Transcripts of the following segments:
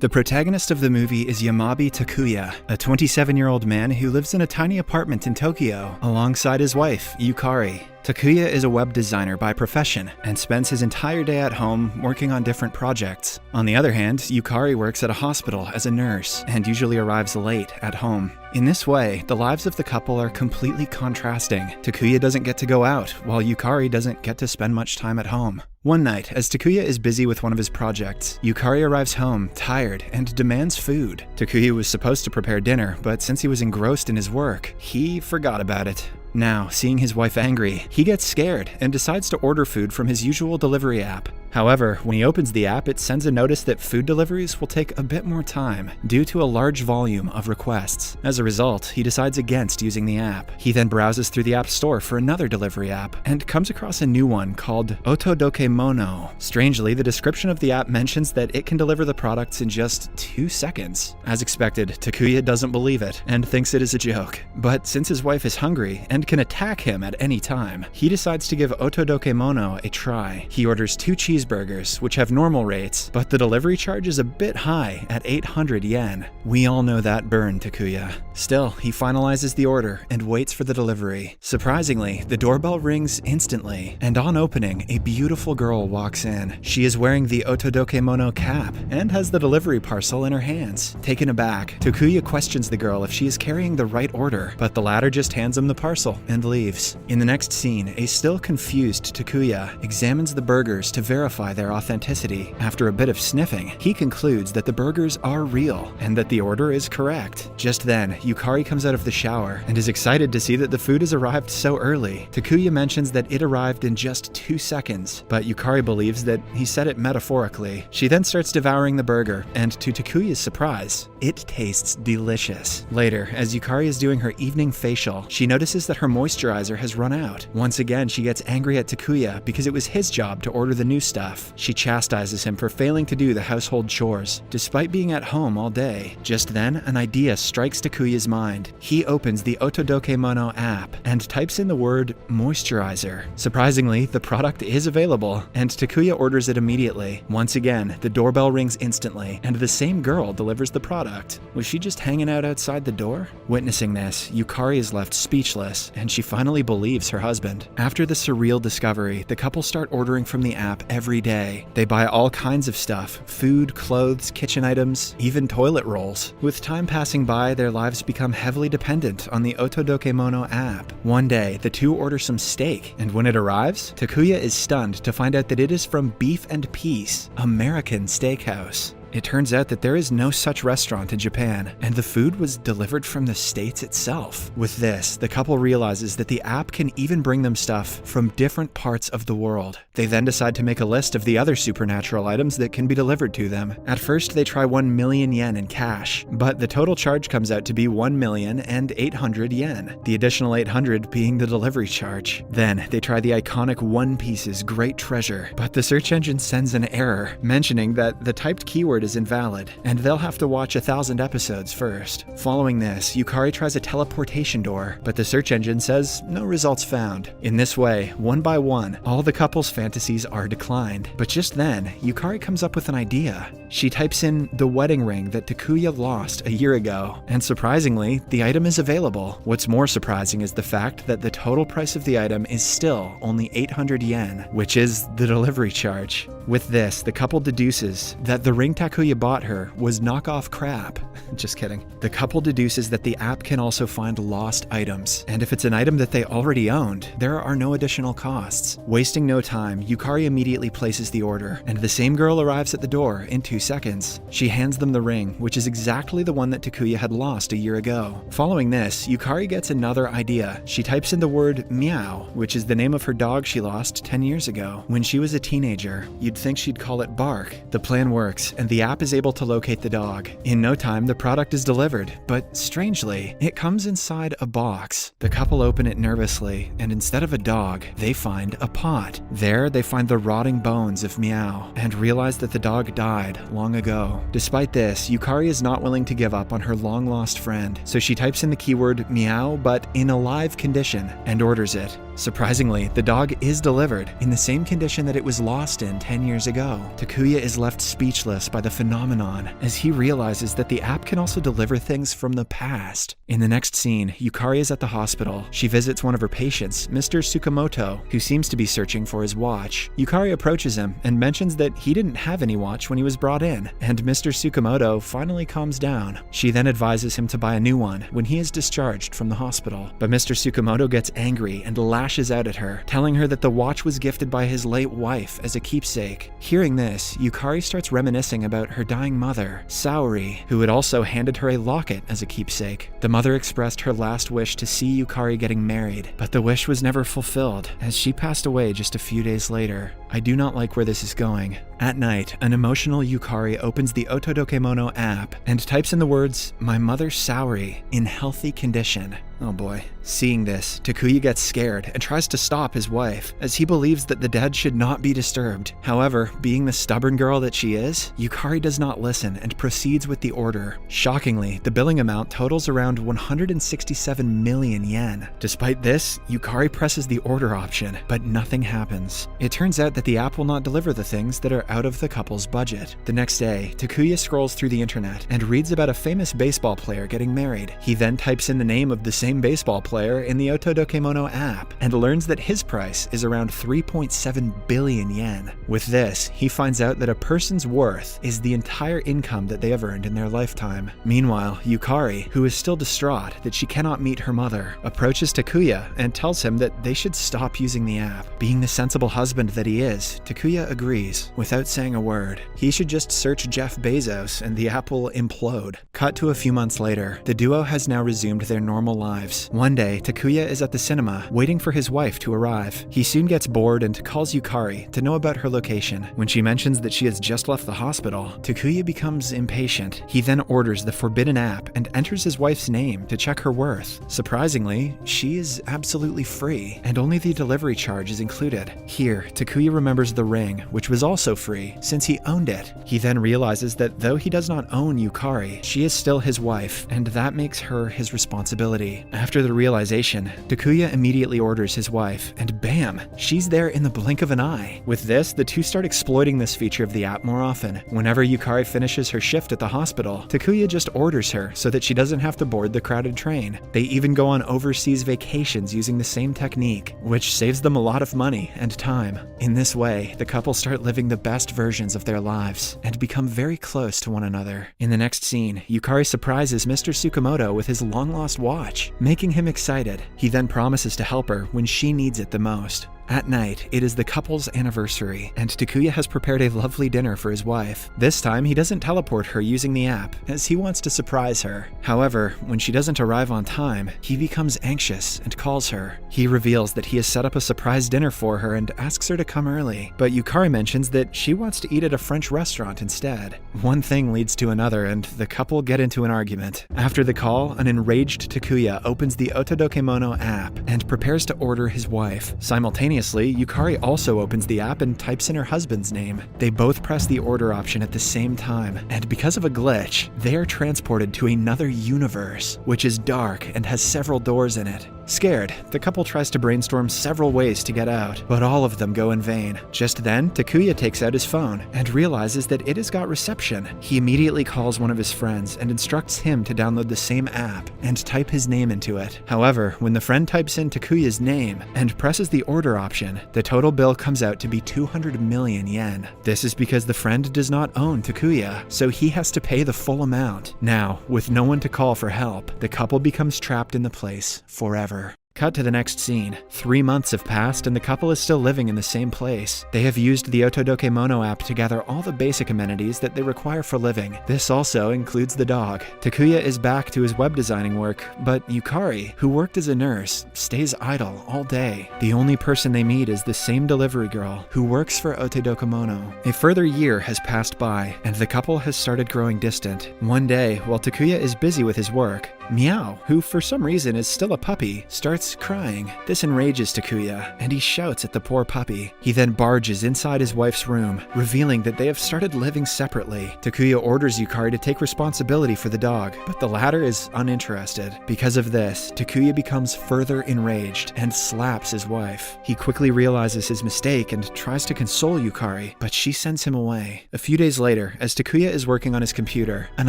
The protagonist of the movie is Yamabi Takuya, a 27-year-old man who lives in a tiny apartment in Tokyo alongside his wife, Yukari. Takuya is a web designer by profession and spends his entire day at home working on different projects. On the other hand, Yukari works at a hospital as a nurse and usually arrives late at home. In this way, the lives of the couple are completely contrasting. Takuya doesn't get to go out, while Yukari doesn't get to spend much time at home. One night, as Takuya is busy with one of his projects, Yukari arrives home, tired, and demands food. Takuya was supposed to prepare dinner, but since he was engrossed in his work, he forgot about it. Now, seeing his wife angry, he gets scared and decides to order food from his usual delivery app. However, when he opens the app, it sends a notice that food deliveries will take a bit more time due to a large volume of requests. As a result, he decides against using the app. He then browses through the app store for another delivery app and comes across a new one called Otodokemono. Strangely, the description of the app mentions that it can deliver the products in just 2 seconds. As expected, Takuya doesn't believe it and thinks it is a joke. But since his wife is hungry and can attack him at any time, he decides to give Otodokemono a try. He orders 2 cheeseburgers, which have normal rates, but the delivery charge is a bit high at 800 yen. We all know that burn, Takuya. Still, he finalizes the order and waits for the delivery. Surprisingly, the doorbell rings instantly, and on opening, a beautiful girl walks in. She is wearing the Otodokemono cap and has the delivery parcel in her hands. Taken aback, Takuya questions the girl if she is carrying the right order, but the latter just hands him the parcel and leaves. In the next scene, a still confused Takuya examines the burgers to verify their authenticity. After a bit of sniffing, he concludes that the burgers are real and that the order is correct. Just then, Yukari comes out of the shower and is excited to see that the food has arrived so early. Takuya mentions that it arrived in just 2 seconds, but Yukari believes that he said it metaphorically. She then starts devouring the burger, and to Takuya's surprise, it tastes delicious. Later, as Yukari is doing her evening facial, she notices that her moisturizer has run out. Once again, she gets angry at Takuya because it was his job to order the new stuff. She chastises him for failing to do the household chores, despite being at home all day. Just then, an idea strikes Takuya's mind. He opens the Otodokemono app and types in the word moisturizer. Surprisingly, the product is available, and Takuya orders it immediately. Once again, the doorbell rings instantly, and the same girl delivers the product. Was she just hanging out outside the door? Witnessing this, Yukari is left speechless, and she finally believes her husband. After the surreal discovery, the couple start ordering from the app every day. They buy all kinds of stuff: food, clothes, kitchen items, even toilet rolls. With time passing by, their lives become heavily dependent on the Otodokemono app. One day, the two order some steak, and when it arrives, Takuya is stunned to find out that it is from Beef and Peace, American Steakhouse. It turns out that there is no such restaurant in Japan, and the food was delivered from the States itself. With this, the couple realizes that the app can even bring them stuff from different parts of the world. They then decide to make a list of the other supernatural items that can be delivered to them. At first, they try 1 million yen in cash, but the total charge comes out to be 1,800,000 yen, the additional 800 being the delivery charge. Then, they try the iconic One Piece's Great Treasure, but the search engine sends an error, mentioning that the typed keyword is invalid, and they'll have to watch 1,000 episodes first. Following this, Yukari tries a teleportation door, but the search engine says no results found. In this way, one by one, all the couple's fantasies are declined. But just then, Yukari comes up with an idea. She types in the wedding ring that Takuya lost a year ago, and surprisingly, the item is available. What's more surprising is the fact that the total price of the item is still only 800 yen, which is the delivery charge. With this, the couple deduces that the ring Takuya bought her was knockoff crap. Just kidding. The couple deduces that the app can also find lost items, and if it's an item that they already owned, there are no additional costs. Wasting no time, Yukari immediately places the order, and the same girl arrives at the door in 2 seconds. She hands them the ring, which is exactly the one that Takuya had lost a year ago. Following this, Yukari gets another idea. She types in the word meow, which is the name of her dog she lost 10 years ago. When she was a teenager, you'd think she'd call it Bark. The plan works, and the app is able to locate the dog. In no time, the product is delivered, but strangely, it comes inside a box. The couple open it nervously, and instead of a dog, they find a pot. There, they find the rotting bones of Meow, and realize that the dog died long ago. Despite this, Yukari is not willing to give up on her long-lost friend, so she types in the keyword meow, but in a live condition, and orders it. Surprisingly, the dog is delivered in the same condition that it was lost in 10 years ago. Takuya is left speechless by the phenomenon as he realizes that the app can also deliver things from the past. In the next scene, Yukari is at the hospital. She visits one of her patients, Mr. Tsukamoto, who seems to be searching for his watch. Yukari approaches him and mentions that he didn't have any watch when he was brought in, and Mr. Tsukamoto finally calms down. She then advises him to buy a new one when he is discharged from the hospital. But Mr. Tsukamoto gets angry and lashes out at her, telling her that the watch was gifted by his late wife as a keepsake. Hearing this, Yukari starts reminiscing about her dying mother, Saori, who had also handed her a locket as a keepsake. The mother expressed her last wish to see Yukari getting married, but the wish was never fulfilled as she passed away just a few days later. I do not like where this is going. At night, an emotional Yukari opens the Otodokemono app and types in the words, "My mother Saori, in healthy condition." Oh boy. Seeing this, Takuya gets scared and tries to stop his wife, as he believes that the dead should not be disturbed. However, being the stubborn girl that she is, Yukari does not listen and proceeds with the order. Shockingly, the billing amount totals around 167 million yen. Despite this, Yukari presses the order option, but nothing happens. It turns out that the app will not deliver the things that are out of the couple's budget. The next day, Takuya scrolls through the internet and reads about a famous baseball player getting married. He then types in the name of the same baseball player in the Otodokemono app and learns that his price is around 3.7 billion yen. With this, he finds out that a person's worth is the entire income that they have earned in their lifetime. Meanwhile, Yukari, who is still distraught that she cannot meet her mother, approaches Takuya and tells him that they should stop using the app. Being the sensible husband that he is, Takuya agrees without saying a word. He should just search Jeff Bezos and the app will implode. Cut to a few months later, the duo has now resumed their normal lives. One day, Takuya is at the cinema, waiting for his wife to arrive. He soon gets bored and calls Yukari to know about her location. When she mentions that she has just left the hospital, Takuya becomes impatient. He then orders the forbidden app and enters his wife's name to check her worth. Surprisingly, she is absolutely free, and only the delivery charge is included. Here, Takuya remembers the ring, which was also free, since he owned it. He then realizes that though he does not own Yukari, she is still his wife, and that makes her his responsibility. After the realization, Takuya immediately orders his wife, and bam, she's there in the blink of an eye. With this, the two start exploiting this feature of the app more often. Whenever Yukari finishes her shift at the hospital, Takuya just orders her so that she doesn't have to board the crowded train. They even go on overseas vacations using the same technique, which saves them a lot of money and time. In this way, the couple start living the best versions of their lives and become very close to one another. In the next scene, Yukari surprises Mr. Tsukamoto with his long-lost watch, making him excited. He then promises to help her when she needs it the most. At night, it is the couple's anniversary, and Takuya has prepared a lovely dinner for his wife. This time, he doesn't teleport her using the app, as he wants to surprise her. However, when she doesn't arrive on time, he becomes anxious and calls her. He reveals that he has set up a surprise dinner for her and asks her to come early, but Yukari mentions that she wants to eat at a French restaurant instead. One thing leads to another, and the couple get into an argument. After the call, an enraged Takuya opens the Otodokemono app and prepares to order his wife. Simultaneously, Yukari also opens the app and types in her husband's name. They both press the order option at the same time, and because of a glitch, they are transported to another universe, which is dark and has several doors in it. Scared, the couple tries to brainstorm several ways to get out, but all of them go in vain. Just then, Takuya takes out his phone and realizes that it has got reception. He immediately calls one of his friends and instructs him to download the same app and type his name into it. However, when the friend types in Takuya's name and presses the order option, the total bill comes out to be 200 million yen. This is because the friend does not own Takuya, so he has to pay the full amount. Now, with no one to call for help, the couple becomes trapped in the place forever. Cut to the next scene. 3 months have passed and the couple is still living in the same place. They have used the Otodokemono app to gather all the basic amenities that they require for living. This also includes the dog. Takuya is back to his web designing work, but Yukari, who worked as a nurse, stays idle all day. The only person they meet is the same delivery girl who works for Otodokemono. A further year has passed by and the couple has started growing distant. One day, while Takuya is busy with his work, Meow, who for some reason is still a puppy, starts starts crying. This enrages Takuya, and he shouts at the poor puppy. He then barges inside his wife's room, revealing that they have started living separately. Takuya orders Yukari to take responsibility for the dog, but the latter is uninterested. Because of this, Takuya becomes further enraged and slaps his wife. He quickly realizes his mistake and tries to console Yukari, but she sends him away. A few days later, as Takuya is working on his computer, an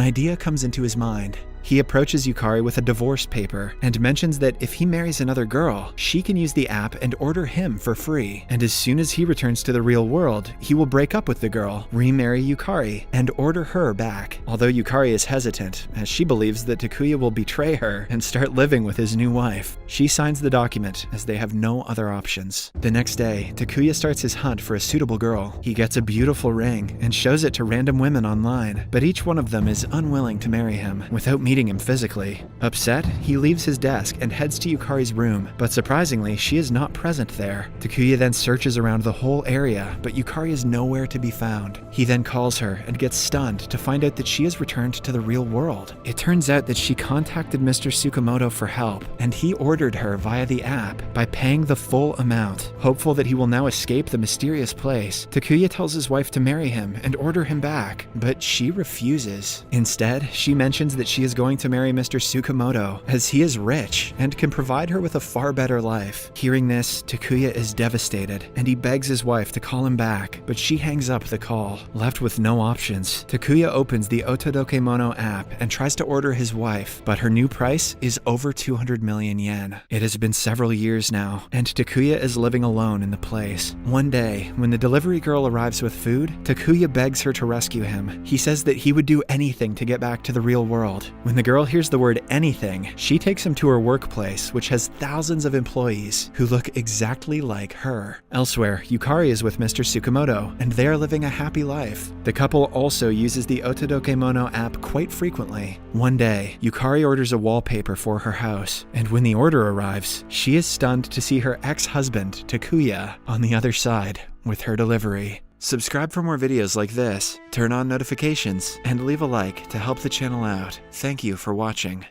idea comes into his mind. He approaches Yukari with a divorce paper and mentions that if he marries another girl, she can use the app and order him for free. And as soon as he returns to the real world, he will break up with the girl, remarry Yukari, and order her back. Although Yukari is hesitant, as she believes that Takuya will betray her and start living with his new wife. She signs the document as they have no other options. The next day, Takuya starts his hunt for a suitable girl. He gets a beautiful ring and shows it to random women online, but each one of them is unwilling to marry him without meeting him physically. Upset, he leaves his desk and heads to Yukari's room, but surprisingly, she is not present there. Takuya then searches around the whole area, but Yukari is nowhere to be found. He then calls her and gets stunned to find out that she has returned to the real world. It turns out that she contacted Mr. Tsukamoto for help, and he ordered her via the app by paying the full amount. Hopeful that he will now escape the mysterious place, Takuya tells his wife to marry him and order him back, but she refuses. Instead, she mentions that she is going to marry Mr. Tsukamoto as he is rich and can provide her with a far better life. Hearing this, Takuya is devastated and he begs his wife to call him back, but she hangs up the call. Left with no options, Takuya opens the Otodokemono app and tries to order his wife, but her new price is over 200 million yen. It has been several years now, and Takuya is living alone in the place. One day, when the delivery girl arrives with food, Takuya begs her to rescue him. He says that he would do anything to get back to the real world. When the girl hears the word anything, she takes him to her workplace, which has thousands of employees who look exactly like her. Elsewhere, Yukari is with Mr. Tsukamoto, and they are living a happy life. The couple also uses the Otodokemono app quite frequently. One day, Yukari orders a wallpaper for her house, and when the order arrives, she is stunned to see her ex-husband, Takuya, on the other side with her delivery. Subscribe for more videos like this, turn on notifications, and leave a like to help the channel out. Thank you for watching.